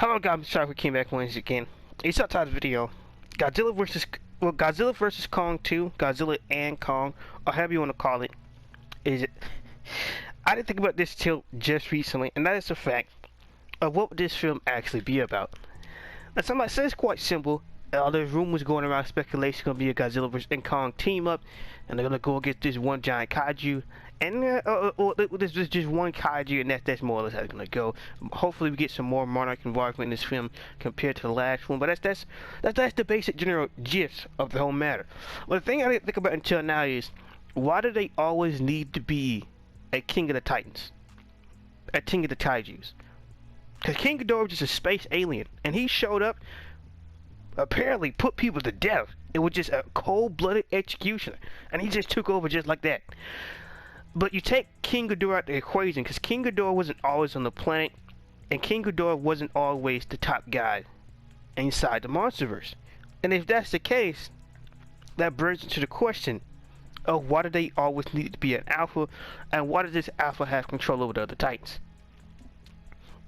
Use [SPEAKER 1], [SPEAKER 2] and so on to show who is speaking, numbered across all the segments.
[SPEAKER 1] Hello guys, I'm sorry we came back once again. It's our title video. Godzilla versus Kong 2, Godzilla and Kong, or however you want to call it. Is it? I didn't think about this till just recently, and that is the fact of what would this film actually be about. Now somebody says it's quite simple. There's rumors going around, speculation gonna be a Godzilla versus and Kong team up, and they're gonna go against this one giant kaiju, and there's just one kaiju, and that's more or less how it's gonna go. Hopefully, we get some more monarch involvement in this film compared to the last one, but that's the basic general gist of the whole matter. Well, the thing I didn't think about until now is why do they always need to be a king of the Titans, a king of the kaijus? Because King Ghidorah was just a space alien, and he showed up. Apparently put people to death. It was just a cold-blooded executioner, and he just took over just like that. But you take King Ghidorah out the equation, because King Ghidorah wasn't always on the planet, and King Ghidorah wasn't always the top guy inside the monsterverse. And if that's the case, that brings into the question of why do they always need to be an alpha, and why does this alpha have control over the other Titans?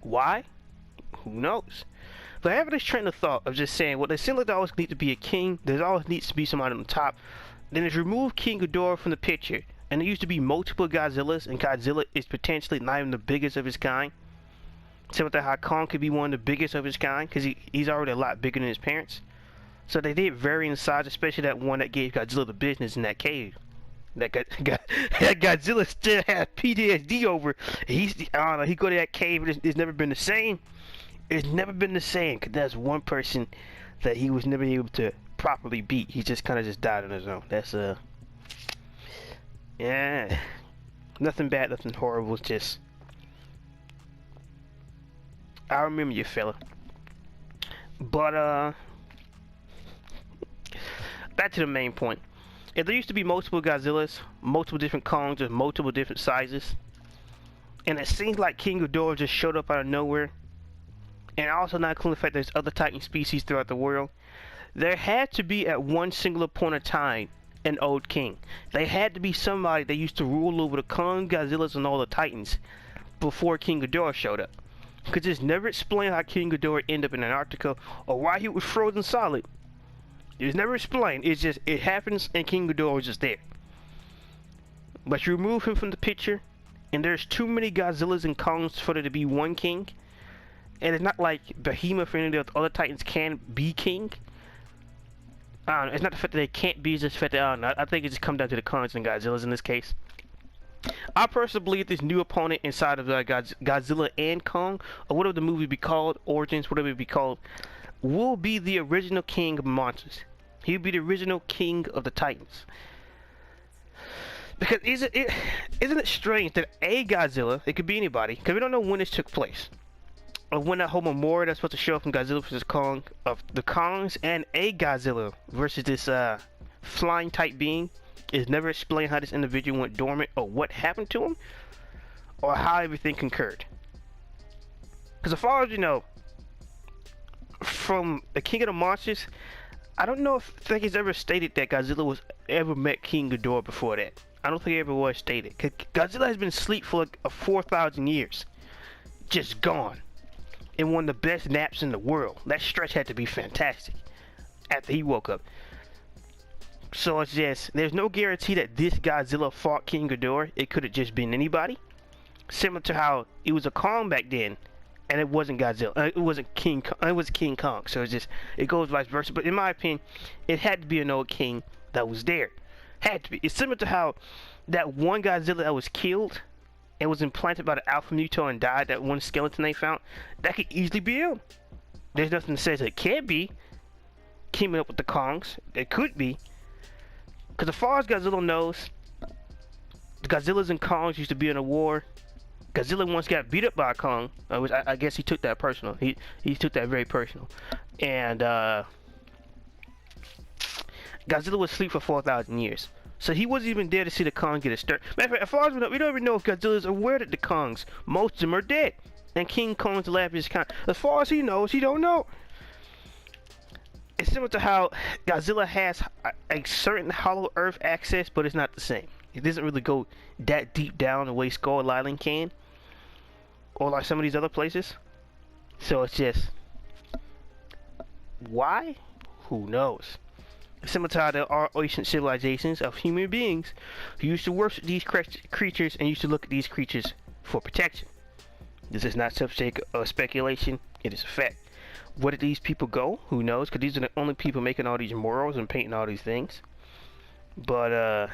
[SPEAKER 1] Why? Who knows? But having this train of thought of just saying, well, there seems like there always needs to be a king, there always needs to be somebody on the top. Then it's remove King Ghidorah from the picture, and there used to be multiple Godzillas, and Godzilla is potentially not even the biggest of his kind. Same with how Kong could be one of the biggest of his kind, because he's already a lot bigger than his parents. So they did vary in size, especially that one that gave Godzilla the business in that cave. That Godzilla still has PTSD over. I don't know, he go to that cave, it's never been the same. It's never been the same, because that's one person that he was never able to properly beat. He just kind of just died on his own. That's yeah, nothing bad, nothing horrible. It's just, I remember you, fella. But back to the main point. If there used to be multiple Godzillas, multiple different Kongs of multiple different sizes, and it seems like King Ghidorah just showed up out of nowhere, and also not including the fact there's other Titan species throughout the world, there had to be at one singular point of time an old king. They had to be somebody that used to rule over the Kong, Godzillas, and all the Titans before King Ghidorah showed up. Because it's never explained how King Ghidorah ended up in Antarctica or why he was frozen solid. It's never explained. It's just, it happens and King Ghidorah was just there. But you remove him from the picture, and there's too many Godzillas and Kongs for there to be one king. And it's not like Behemoth or any of the other Titans can be king. It's not the fact that they can't be, it's just the fact that, I don't know, I think it just comes down to the Kongs and Godzillas in this case. I personally believe this new opponent inside of Godzilla and Kong, or whatever the movie be called, Origins, whatever it be called, will be the original king of monsters. He'll be the original king of the Titans. Because isn't it strange that a Godzilla, it could be anybody, because we don't know when this took place, or when that whole memorial that's supposed to show up from Godzilla vs. Kong, of the Kongs and a Godzilla versus this flying type being, is never explained how this individual went dormant, or what happened to him, or how everything concurred. Because as far as you know, from the King of the Monsters, I don't know if think it's ever stated that Godzilla was ever met King Ghidorah before that. I don't think it ever was stated. Cause Godzilla has been asleep for like 4,000 years, just gone, and one of the best naps in the world. That stretch had to be fantastic after he woke up. So it's just, there's no guarantee that this Godzilla fought King Ghidorah. It could have just been anybody, similar to how it was a Kong back then. And it wasn't Godzilla. It wasn't King Kong. It was King Kong. So it's just, it goes vice versa. But in my opinion, it had to be an old king that was there. Had to be. It's similar to how that one Godzilla that was killed and was implanted by the Alpha Muto and died. That one skeleton they found. That could easily be him. There's nothing that says it can't be. Keeping up with the Kongs, it could be. Because as far as Godzilla knows, the Godzillas and Kongs used to be in a war. Godzilla once got beat up by a Kong, which I guess he took that personal. He took that very personal. And Godzilla was asleep for 4,000 years. So he wasn't even there to see the Kong get a stir. Matter of fact, as far as we know, we don't even know if Godzilla's aware that the Kongs, most of them are dead. And King Kong's the last of his kind. As far as he knows, he don't know. It's similar to how Godzilla has a certain hollow earth access, but it's not the same. It doesn't really go that deep down the way Skull Island can, or like some of these other places. So it's just, Why? Who knows? Similar to how there are ancient civilizations of human beings who used to worship these creatures and used to look at these creatures for protection. This is not subject of speculation, it is a fact. Where did these people go? Who knows? Because these are the only people making all these murals and painting all these things. But, I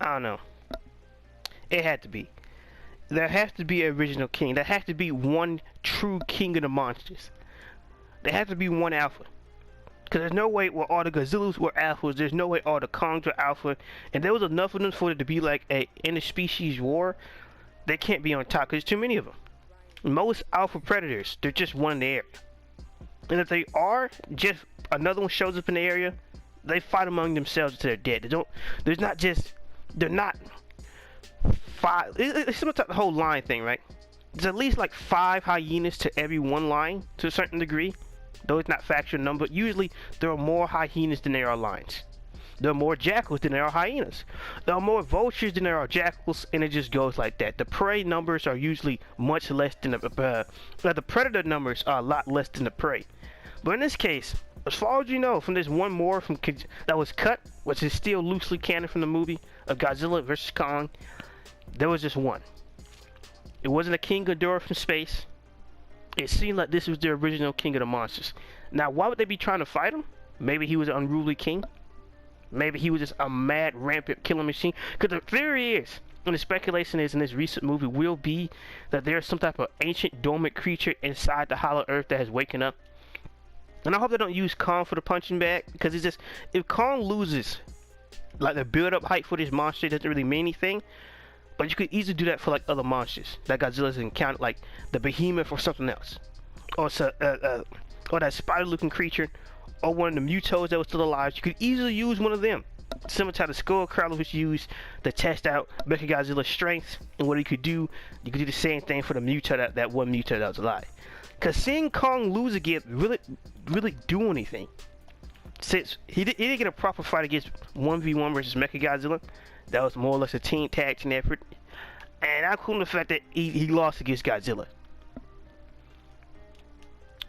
[SPEAKER 1] don't know. It had to be. There has to be an original king. There has to be one true king of the monsters. There has to be one alpha. Because there's no way where all the Godzillas were alphas. There's no way all the Kongs were alpha. And there was enough of them for it to be like a interspecies war. They can't be on top because there's too many of them. Most alpha predators, they're just one in the area. And if they are, just another one shows up in the area, they fight among themselves until they're dead. They're not 5. It's similar to the whole line thing, right? There's at least like 5 hyenas to every one line to a certain degree. Though it's not factual number, usually there are more hyenas than there are lions. There are more jackals than there are hyenas. There are more vultures than there are jackals, and it just goes like that. The prey numbers are usually much less than the predator numbers are a lot less than the prey. But in this case, as far as you know, from this one more that was cut, which is still loosely canon from the movie of Godzilla vs. Kong, there was just one. It wasn't a King Ghidorah from space. It seemed like this was the original king of the monsters. Now, why would they be trying to fight him? Maybe he was an unruly king. Maybe he was just a mad, rampant killing machine. Because the theory is, and the speculation is in this recent movie, will be that there's some type of ancient dormant creature inside the hollow earth that has waken up. And I hope they don't use Kong for the punching bag. Because it's just, if Kong loses, like the build-up height for this monster, it doesn't really mean anything. But you could easily do that for like other monsters that Godzilla's encountered, like the behemoth or something else, or that spider-looking creature, or one of the Mutos that was still alive. You could easily use one of them, similar to how the Skullcrawler was used to test out Mechagodzilla's strength and what he could do. You could do the same thing for the Muto, that one Muto that was alive. Cause seeing Kong lose again really do anything. Since he didn't get a proper fight against 1v1 versus Mechagodzilla. That was more or less a team tag team effort. And I'm cool with the fact that he lost against Godzilla.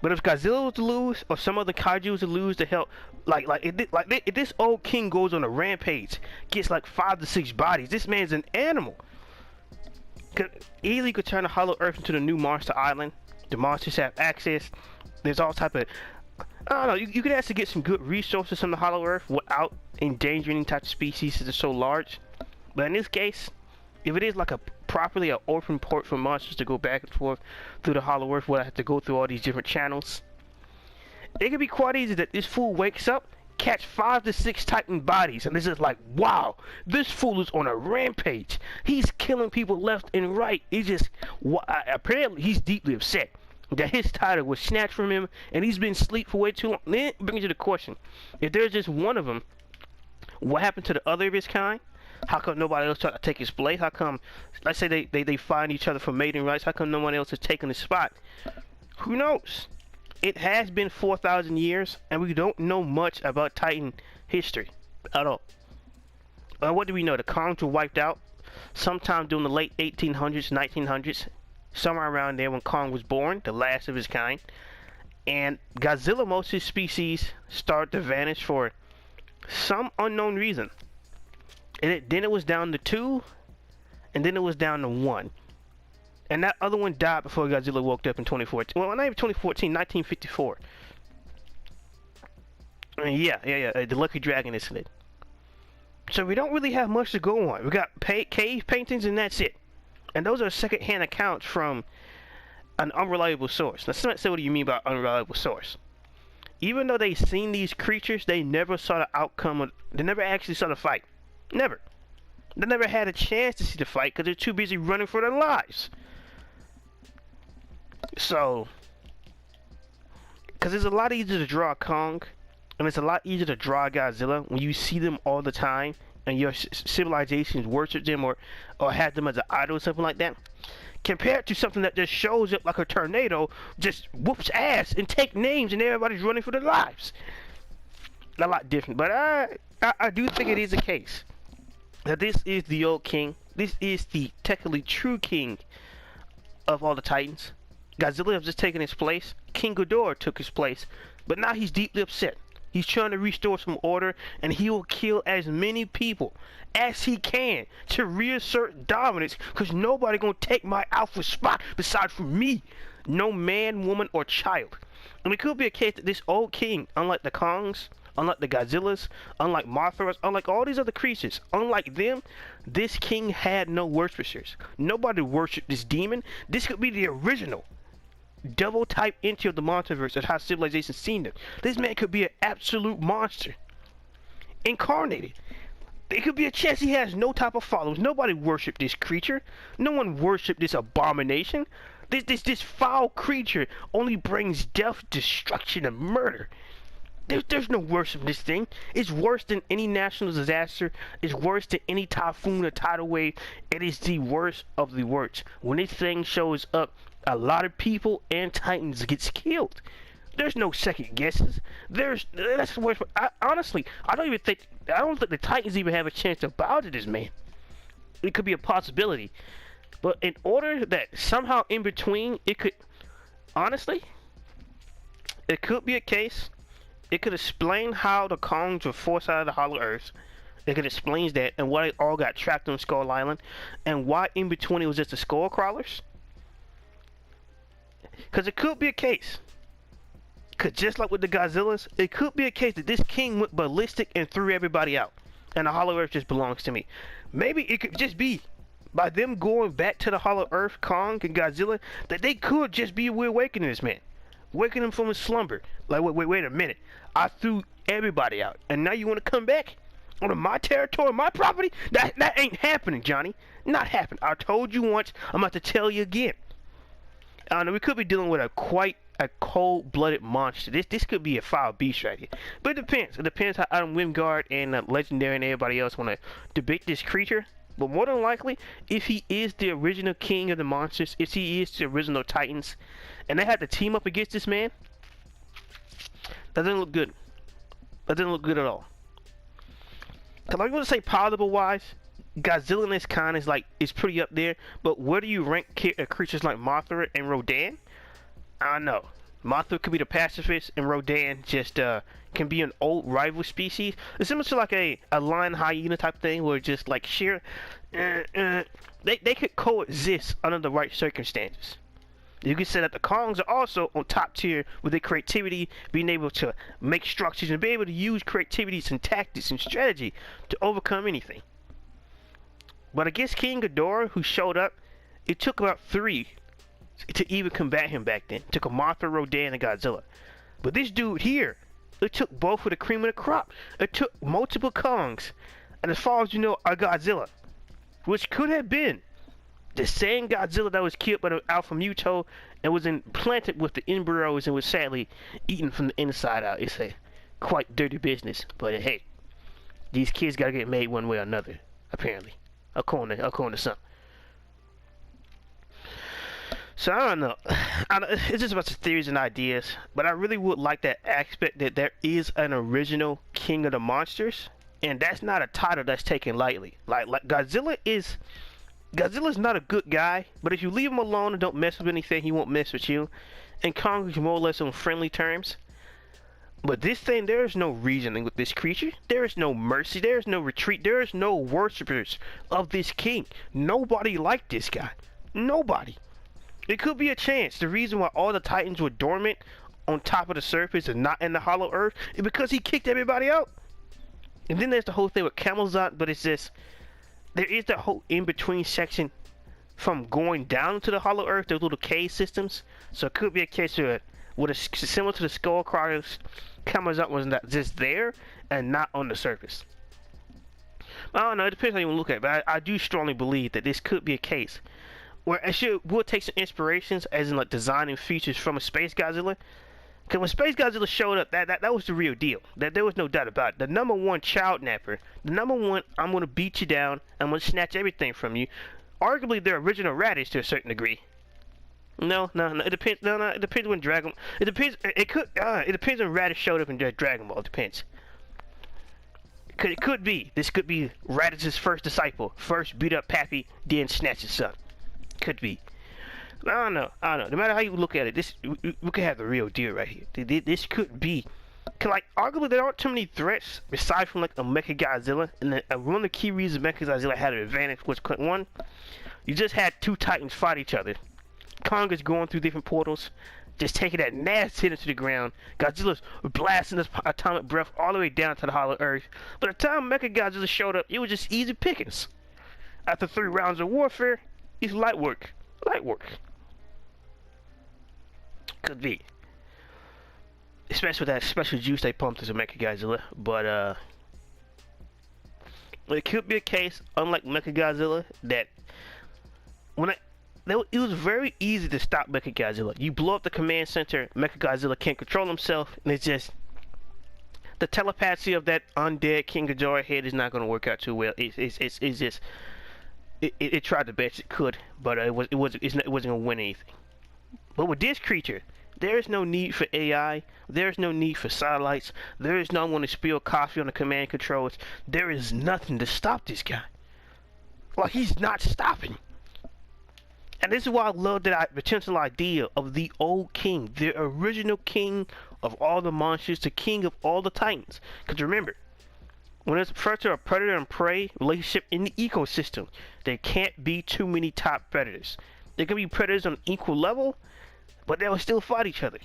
[SPEAKER 1] But if Godzilla was to lose, or some other kaiju was to lose to help, if this old king goes on a rampage, gets like 5 to 6 bodies, this man's an animal. Easily could turn the Hollow Earth into the new monster island. The monsters have access. There's all type of, I don't know, you could actually get some good resources from the Hollow Earth without endangering any type of species that are so large. But in this case, if it is like a properly an orphan port for monsters to go back and forth through the Hollow Earth, where I have to go through all these different channels, it could be quite easy that this fool wakes up, catch 5 to 6 Titan bodies, and this is like, wow, this fool is on a rampage. He's killing people left and right. He's just, apparently he's deeply upset that his title was snatched from him, and he's been asleep for way too long. Then it brings you the question, if there's just one of them, what happened to the other of his kind? How come nobody else tried to take his place? How come, let's say they find each other for mating rights, how come no one else has taken his spot? Who knows? It has been 4,000 years, and we don't know much about Titan history at all. What do we know? The Kongs were wiped out sometime during the late 1800s, 1900s, somewhere around there when Kong was born, the last of his kind. And Godzilla, most of his species started to vanish for some unknown reason. And then it was down to 2, and then it was down to 1. And that other one died before Godzilla woke up in 2014. Well, not even 2014, 1954. I mean, yeah, the Lucky Dragon incident. So we don't really have much to go on. We got cave paintings, and that's it. And those are second-hand accounts from an unreliable source. Now, somebody say, what do you mean by unreliable source? Even though they seen these creatures, they never saw the outcome. They never actually saw the fight. Never. They never had a chance to see the fight because they're too busy running for their lives. So, because it's a lot easier to draw Kong, and it's a lot easier to draw Godzilla when you see them all the time, and your civilizations worship them or have them as an idol or something like that, compared to something that just shows up like a tornado, just whoops ass and take names, and everybody's running for their lives. A lot different, but I do think it is a case that this is the old king. This is the technically true king of all the Titans. Godzilla has just taken his place. King Ghidorah took his place. But now he's deeply upset. He's trying to restore some order, and he will kill as many people as he can to reassert dominance, because nobody gonna take my alpha spot besides from me. No man, woman, or child. And it could be a case that this old king, unlike the Kongs, unlike the Godzillas, unlike Mothras, unlike all these other creatures, unlike them, this king had no worshippers. Nobody worshipped this demon. This could be the original double type entry of the multiverse of how civilization seen them. This man could be an absolute monster. Incarnated. It could be a chance he has no type of followers. Nobody worshipped this creature. No one worshipped this abomination. This foul creature only brings death, destruction, and murder. There's no worship in this thing. It's worse than any national disaster. It's worse than any typhoon or tidal wave. It is the worst of the worst. When this thing shows up, a lot of people and titans gets killed. There's no second guesses. That's the worst. Honestly, I don't think the titans even have a chance to bow to this man. It could be a possibility. But in order that somehow in between, it could, honestly, it could be a case. It could explain how the Kongs were forced out of the Hollow Earth. It could explain that and why they all got trapped on Skull Island, and why in between it was just the Skull Crawlers. Because it could be a case. Because just like with the Godzillas, it could be a case that this king went ballistic and threw everybody out, and the Hollow Earth just belongs to me. Maybe it could just be by them going back to the Hollow Earth, Kong and Godzilla, that they could just be awakening this man. Waking him from his slumber. Like, wait a minute. I threw everybody out, and now you want to come back onto my territory, my property? That ain't happening, Johnny. Not happening. I told you once. I'm about to tell you again. I know we could be dealing with quite a cold-blooded monster. This could be a foul beast right here. But it depends. It depends how Adam Wingard and Legendary and everybody else want to debate this creature. But more than likely, if he is the original king of the monsters, if he is the original Titans, and they had to team up against this man, that doesn't look good. That doesn't look good at all. Cause I'm gonna say palatable wise, Godzilla in this kind is pretty up there. But where do you rank creatures like Mothra and Rodan? I don't know. Mothra could be the pacifist, and Rodan just can be an old rival species. It's similar to like a lion hyena type thing, where just like sheer they could coexist under the right circumstances. You can say that the Kongs are also on top tier with their creativity, being able to make structures and be able to use creativity and tactics and strategy to overcome anything. But against King Ghidorah, who showed up, it took about 3 to even combat him back then. It took a Mothra, Rodan, and Godzilla. But this dude here, it took both of the cream of the crop. It took multiple Kongs, and as far as you know, a Godzilla, which could have been the same Godzilla that was killed by the Alpha Muto and was implanted with the embryos and was sadly eaten from the inside out. It's a quite dirty business, but hey, these kids gotta get made one way or another, apparently, according to some. So I don't know. It's just about the theories and ideas, but I really would like that aspect that there is an original King of the Monsters, and that's not a title that's taken lightly. Like Godzilla's not a good guy, but if you leave him alone and don't mess with anything, he won't mess with you. And Kong is more or less on friendly terms. But this thing, there is no reasoning with this creature. There is no mercy. There is no retreat. There is no worshippers of this king. Nobody liked this guy. Nobody. It could be a chance. The reason why all the Titans were dormant on top of the surface and not in the Hollow Earth is because he kicked everybody out. And then there's the whole thing with Camelzot, but it's just, there is that whole in-between section from going down to the Hollow Earth, those little cave systems. So it could be a case where, similar to the Skull Crawlers, Camelzot was not just there and not on the surface. I don't know, it depends how you want to look at it, but I do strongly believe that this could be a case where we'll take some inspirations, as in like designing features from a Space Godzilla. Because when Space Godzilla showed up, that was the real deal. That there was no doubt about it. The #1 child napper, the #1, I'm gonna beat you down, I'm gonna snatch everything from you. Arguably their original Radish to a certain degree. No, it depends. No, it depends when Dragon. It depends. It depends when Radish showed up in Dragon Ball. It depends. Cause it could be. This could be Radish's first disciple. First beat up Pappy, then snatch his son. Could be. I don't know. No matter how you look at it, we could have the real deal right here. This could be, cause like arguably there aren't too many threats aside from like a Mecha Godzilla, and one of the key reasons Mecha Godzilla had an advantage was one, you just had two titans fight each other. Kong is going through different portals, just taking that nasty hit into the ground. Godzilla's blasting his atomic breath all the way down to the hollow earth. By the time Mecha Godzilla showed up, it was just easy pickings. After 3 rounds of warfare, it's light work. Light work. Could be. Especially with that special juice they pumped into Mecha Godzilla. But, it could be a case, unlike Mecha Godzilla, that it was very easy to stop Mecha Godzilla. You blow up the command center, Mecha Godzilla can't control himself, and it's just the telepathy of that undead King Ghidorah head is not going to work out too well. It's just it tried the best it could, but it wasn't going to win anything. But with this creature, there is no need for AI. There is no need for satellites. There is no one to spill coffee on the command controls. There is nothing to stop this guy. Like, he's not stopping. And this is why I love that potential idea of the old king, the original king of all the monsters, the king of all the titans. Because remember, when there's a predator and prey relationship in the ecosystem, there can't be too many top predators. There can be predators on an equal level, but they will still fight each other.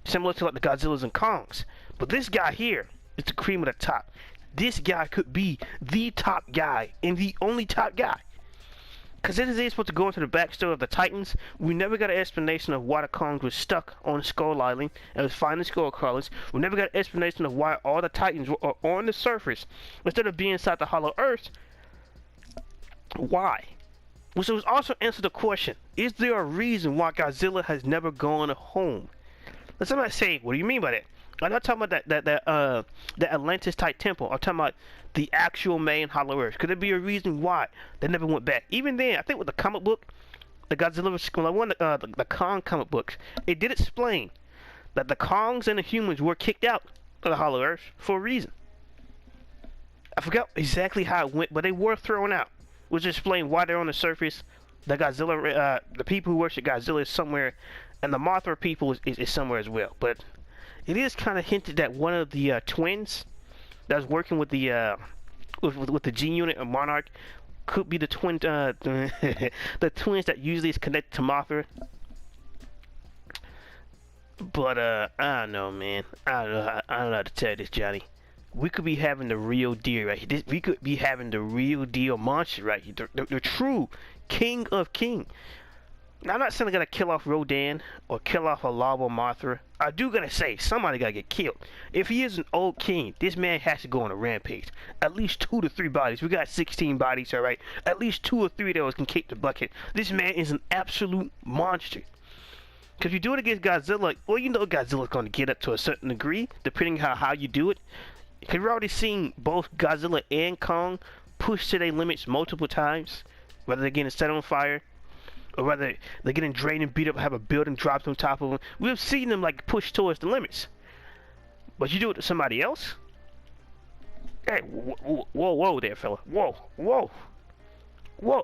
[SPEAKER 1] Similar to like the Godzillas and Kongs. But this guy here is the cream of the top. This guy could be the top guy and the only top guy. Because this is supposed to go into the backstory of the Titans. We never got an explanation of why the Kongs were stuck on Skull Island and was finding Skull Crawlers. We never got an explanation of why all the Titans were on the surface instead of being inside the Hollow Earth. Why? Which was also answer the question, is there a reason why Godzilla has never gone home? Now somebody say, what do you mean by that? I'm not talking about that Atlantis type temple. I'm talking about the actual main Hollow Earth. Could there be a reason why they never went back? Even then, I think with the comic book, the Godzilla, the Kong comic books, it did explain that the Kongs and the humans were kicked out of the Hollow Earth for a reason. I forgot exactly how it went, but they were thrown out. Which explain why they're on the surface. The Godzilla, the people who worship Godzilla is somewhere, and the Mothra people is somewhere as well. But it is kind of hinted that one of the twins that was working with the with the G unit of Monarch could be the twin, the twins that usually is connected to Mothra. But I don't know, man. I don't know how to tell you this, Johnny. We could be having the real deal right here. We could be having the real deal monster right here. The true king of king. Now, I'm not saying I gotta kill off Rodan or kill off a Lava Mothra. I do gotta say, somebody gotta get killed. If he is an old king, this man has to go on a rampage. At least 2 to 3 bodies. We got 16 bodies, alright? At least 2 or 3 of those can kick the bucket. This man is an absolute monster. Because if you do it against Godzilla, well, you know Godzilla's gonna get up to a certain degree, depending on how you do it. Because we've already seen both Godzilla and Kong push to their limits multiple times. Whether they're getting set on fire, or whether they're getting drained and beat up, have a building dropped on top of them. We've seen them like push towards the limits. But you do it to somebody else? Hey, whoa there, fella. Whoa.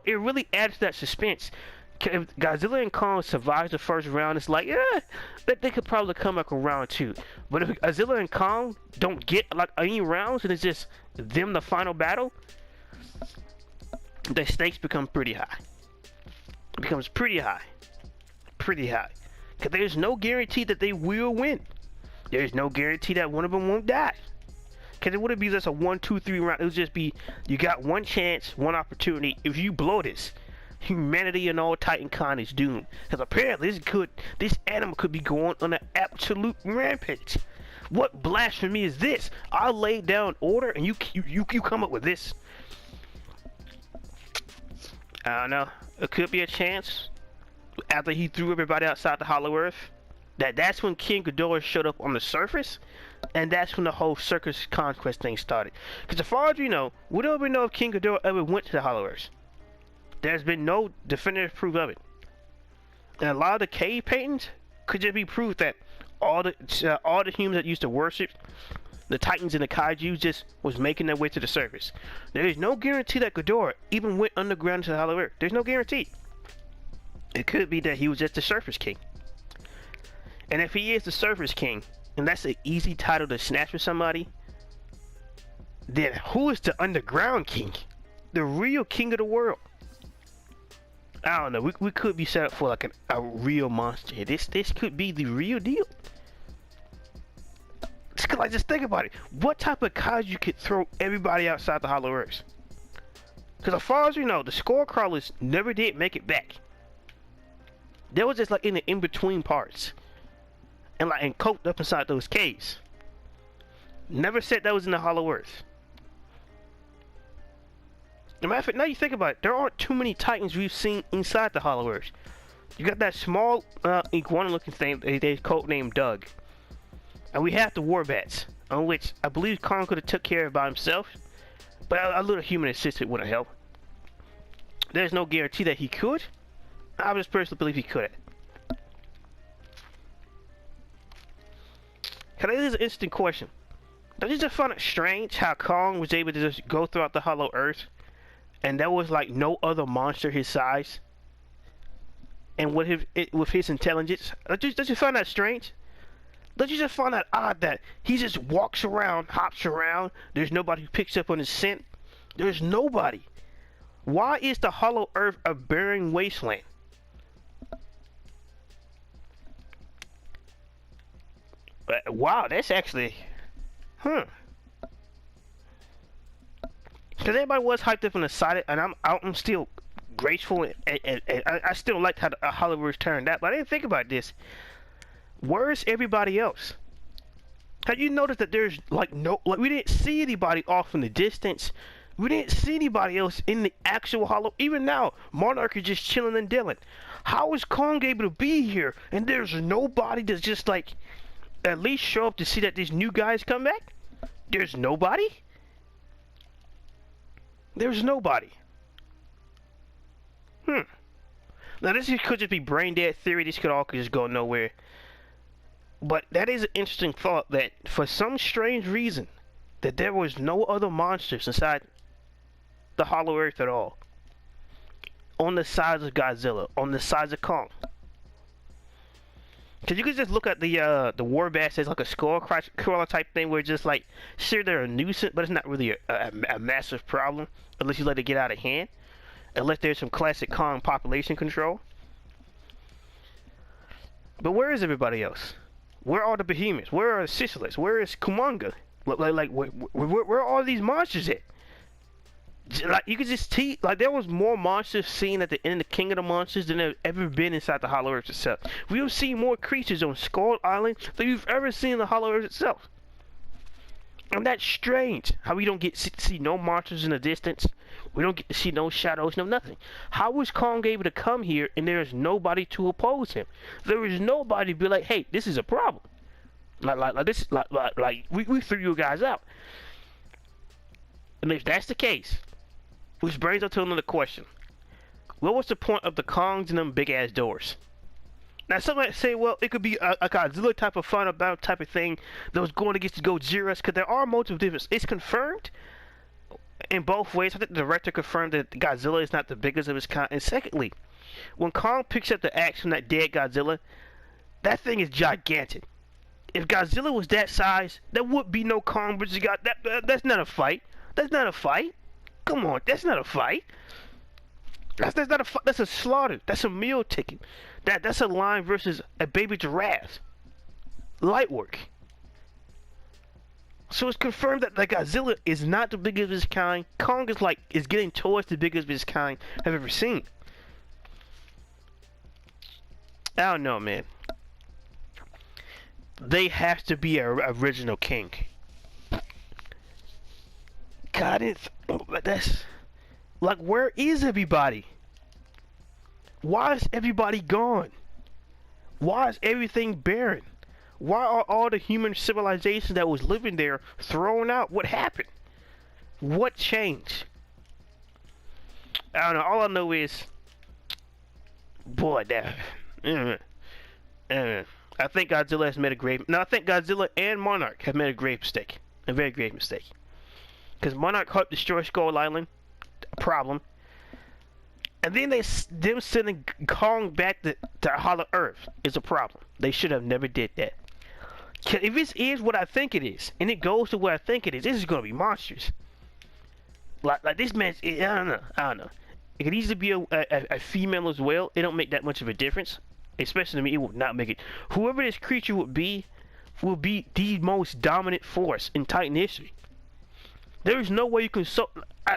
[SPEAKER 1] It really adds to that suspense. If Godzilla and Kong survives the first round, it's like, yeah, they could probably come back around too. But if Godzilla and Kong don't get like any rounds and it's just them the final battle, the stakes become pretty high. It becomes pretty high. Because there's no guarantee that they will win. There's no guarantee that one of them won't die. Because it wouldn't be just a 1, 2, 3 round. It would just be, you got one chance, one opportunity. If you blow this, humanity and all Titan is doomed. Because apparently this animal could be going on an absolute rampage. What blasphemy is this? I laid down order and you come up with this. I don't know. It could be a chance after he threw everybody outside the Hollow Earth. That's when King Ghidorah showed up on the surface, and that's when the whole Circus Conquest thing started. Because as far as we know, we don't even know if King Ghidorah ever went to the Hollow Earth. There's been no definitive proof of it. And a lot of the cave paintings could just be proof that all the humans that used to worship the Titans and the Kaiju just was making their way to the surface. There is no guarantee that Ghidorah even went underground to the Hollow Earth. There's no guarantee. It could be that he was just the Surface King. And if he is the Surface King, and that's an easy title to snatch for somebody, then who is the Underground King? The real king of the world? I don't know. We could be set up for like a real monster here. This could be the real deal. Like, just think about it. What type of cards you could throw everybody outside the Hollow Earth? Because as far as we know, the Skull Crawlers never did make it back. They was just like in the in-between parts. And like coped up inside those caves. Never said that was in the Hollow Earth. As a matter of fact, now you think about it, there aren't too many Titans we've seen inside the Hollow Earth. You got that small iguana-looking thing they codenamed Doug. And we have the Warbats, on which I believe Kong could have took care of by himself, but a little human assistant wouldn't help. There's no guarantee that he could. I just personally believe he could. This is an interesting question. Don't you just find it strange how Kong was able to just go throughout the Hollow Earth, and there was like no other monster his size, and with his intelligence? Don't you find that strange? Don't you just find that odd that he just walks around, hops around, there's nobody who picks up on his scent? There's nobody. Why is the Hollow Earth a barren wasteland? Wow, that's actually... Because everybody was hyped up and excited, and I'm still grateful, and I still liked how the Hollow Earth turned out, but I didn't think about this. Where's everybody else? Have you noticed that there's like we didn't see anybody off in the distance. We didn't see anybody else in the actual Hollow. Even now, Monarch is just chilling and dealing. How is Kong able to be here and there's nobody that's just like at least show up to see that these new guys come back? There's nobody? There's nobody. Now this could just be brain dead theory. This could just go nowhere. But that is an interesting thought that for some strange reason that there was no other monsters inside the Hollow Earth at all. On the size of Godzilla, on the size of Kong. Cause you could just look at the Warbats as like a skull crawler type thing where it's just like, sure they're a nuisance, but it's not really a massive problem unless you let it get out of hand. Unless there's some classic Kong population control. But where is everybody else? Where are the behemoths? Where are the Sisyphus? Where is Kumonga? Where are all these monsters at? Like, you could just see, like, there was more monsters seen at the end of the King of the Monsters than there ever been inside the Hollow Earth itself. We've seen more creatures on Skull Island than you've ever seen in the Hollow Earth itself. And that's strange, how we don't get to see no monsters in the distance. We don't get to see no shadows, no nothing. How was Kong able to come here and there is nobody to oppose him? There is nobody to be like, hey, this is a problem. We threw you guys out. And if that's the case, which brings us to another question. What was the point of the Kongs and them big ass doors? Now some might say, well, it could be a Godzilla type of fun about type of thing that was going against the Godzilla, because there are multiple differences. It's confirmed in both ways. I think the director confirmed that Godzilla is not the biggest of his kind. And secondly, when Kong picks up the axe from that dead Godzilla, that thing is gigantic. If Godzilla was that size, there would be no Kong versus God. That's not a fight. That's not a fight. Come on, that's not a fight. That's not a fight. That's a slaughter. That's a meal ticket. That's a lion versus a baby giraffe. Light work. So it's confirmed that Godzilla is not the biggest of his kind. Kong is getting towards the biggest of his kind I've ever seen. I don't know, man. They have to be an original king. God, that's like, where is everybody? Why is everybody gone? Why is everything barren? Why are all the human civilization that was living there thrown out? What happened? What changed? I don't know. All I know is, boy, I think Godzilla has made a grave. No, I think Godzilla and Monarch have made a grave mistake. A very grave mistake. Because Monarch helped destroy Skull Island. A problem. And then them sending Kong back to Hollow Earth is a problem. They should have never did that. If this is what I think it is, and it goes to what I think it is, this is gonna be monsters. Like this man, I don't know. It could easily be a female as well. It don't make that much of a difference. Especially to me, it would not make it. Whoever this creature would be the most dominant force in Titan history. There is no way you can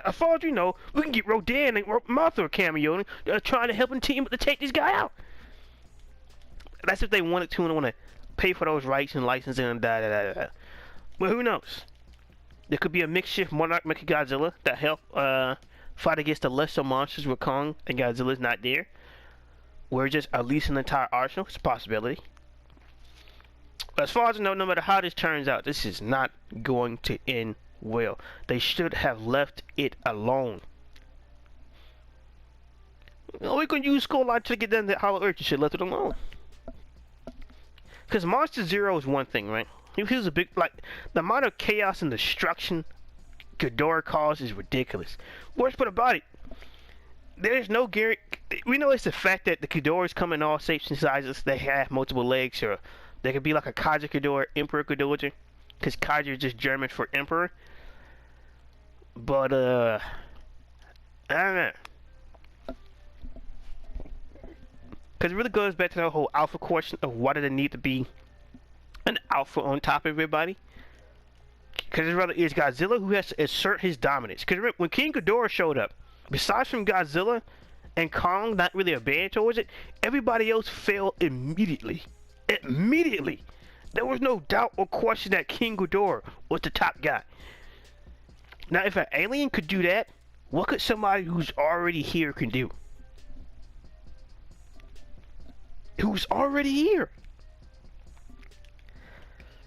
[SPEAKER 1] as far as you know, we can get Rodan and Martha cameo trying to help him team to take this guy out. That's if they wanted to and want to pay for those rights and licensing and da. But who knows? There could be a makeshift Monarch Mechagodzilla that help fight against the lesser monsters with Kong and Godzilla's not there. We're just releasing an entire arsenal. It's a possibility. As far as I know, no matter how this turns out, this is not going to end well. They should have left it alone. We can use Skull Line to get down to Hollow Earth. You should have left it alone. Because Monster Zero is one thing, right? He was a big, like, the amount of chaos and destruction Ghidorah caused is ridiculous. Worst part about it, there's no guarantee. We know it's the fact that the Ghidorahs come in all shapes and sizes. They have multiple legs, or they could be like a Kaiser Ghidorah, Emperor Ghidorah, because Kaiser is just German for Emperor. But I don't know, because it really goes back to the whole alpha question of why did it need to be an alpha on top of everybody? Because it rather is Godzilla who has to assert his dominance. Because when King Ghidorah showed up, besides from Godzilla and Kong not really a band towards it, everybody else fell immediately. Immediately. There was no doubt or question that King Ghidorah was the top guy. Now, if an alien could do that, what could somebody who's already here can do? Who's already here?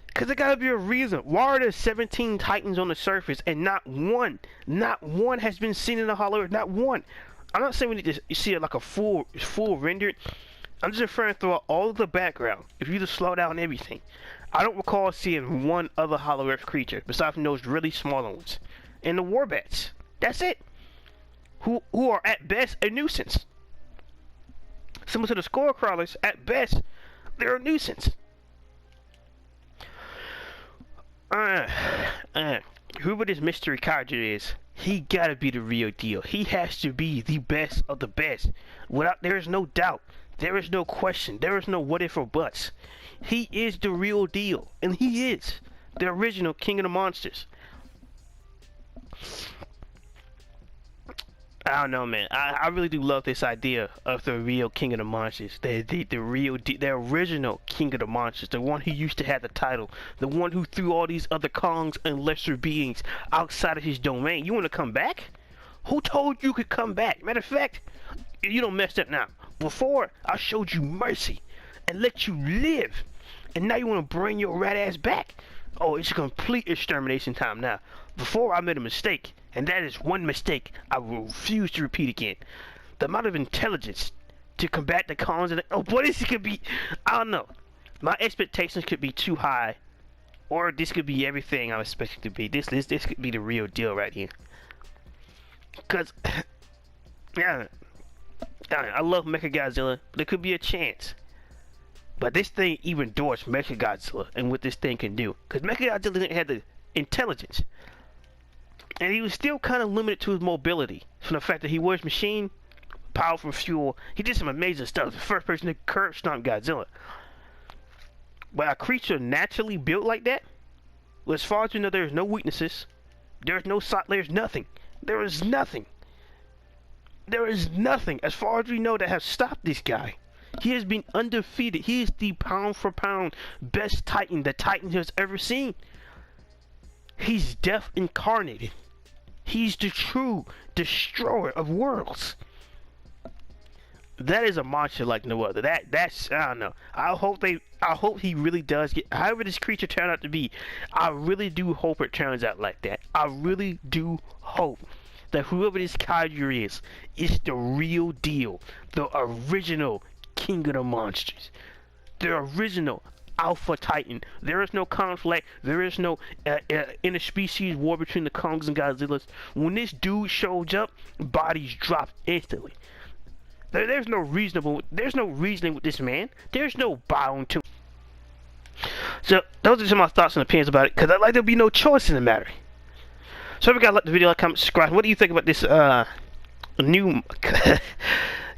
[SPEAKER 1] Because there gotta be a reason. Why are there 17 Titans on the surface and not one has been seen in the Hollow Earth? Not one. I'm not saying we need to see it like a full rendered. I'm just referring to all of the background. If you just slow down everything, I don't recall seeing one other Hollow Earth creature besides from those really smaller ones, and the Warbats. That's it. Who are at best a nuisance. Similar to the Skull Crawlers, at best they're a nuisance. Whoever this mystery kaiju is, he gotta be the real deal. He has to be the best of the best. There is no doubt. There is no question. There is no what if or buts. He is the real deal. And he is the original King of the Monsters. I don't know, man. I really do love this idea of the real King of the Monsters. The original King of the Monsters. The one who used to have the title. The one who threw all these other Kongs and lesser beings outside of his domain. You want to come back? Who told you could come back? Matter of fact, you don't mess up now. Before, I showed you mercy and let you live. And now you want to bring your rat ass back? Oh, it's a complete extermination time now. Before, I made a mistake. And that is one mistake I will refuse to repeat again. The amount of intelligence to combat the cons and what this could be, I don't know. My expectations could be too high, or this could be everything I'm expecting to be. This could be the real deal right here. Cause, yeah, I love Mechagodzilla. There could be a chance, but this thing even dwarfs Mechagodzilla and what this thing can do. Cause Mechagodzilla didn't have the intelligence. And he was still kind of limited to his mobility from the fact that he was machine, powerful fuel. He did some amazing stuff. The first person to curb stomp Godzilla. But a creature naturally built like that, well, as far as we know, there's no weaknesses. There's nothing. There is nothing. There is nothing, as far as we know, that has stopped this guy. He has been undefeated. He is the pound for pound best Titan the Titan has ever seen. He's death incarnated. He's the true destroyer of worlds. That is a monster like no other. That's I don't know. I hope he really does get, however this creature turned out to be, I really do hope it turns out like that. I really do hope that whoever this kaiju is the real deal. The original King of the Monsters. The original Alpha Titan. There is no conflict. There is no interspecies war between the Kongs and Godzillas. When this dude shows up, bodies drop instantly. There's no reasoning with this man. There's no bound to. So those are just my thoughts and opinions about it, because I like there'll be no choice in the matter. So if you guys like the video, like, comment, subscribe. What do you think about this new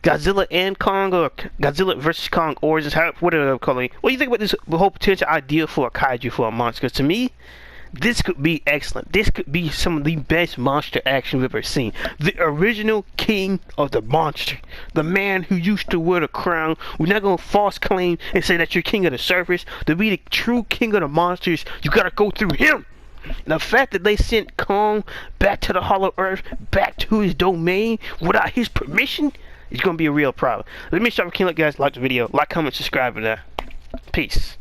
[SPEAKER 1] Godzilla and Kong, or Godzilla versus Kong Origins? Whatever they're calling it. What do you think about this whole potential idea for a kaiju, for a monster? Because to me, this could be excellent. This could be some of the best monster action we've ever seen. The original king of the monster. The man who used to wear the crown. We're not going to false claim and say that you're king of the surface. To be the true king of the monsters, you got to go through him. And the fact that they sent Kong back to the Hollow Earth, back to his domain, without his permission, is going to be a real problem. Let me start with King. Guys, like the video. Like, comment, subscribe, and peace.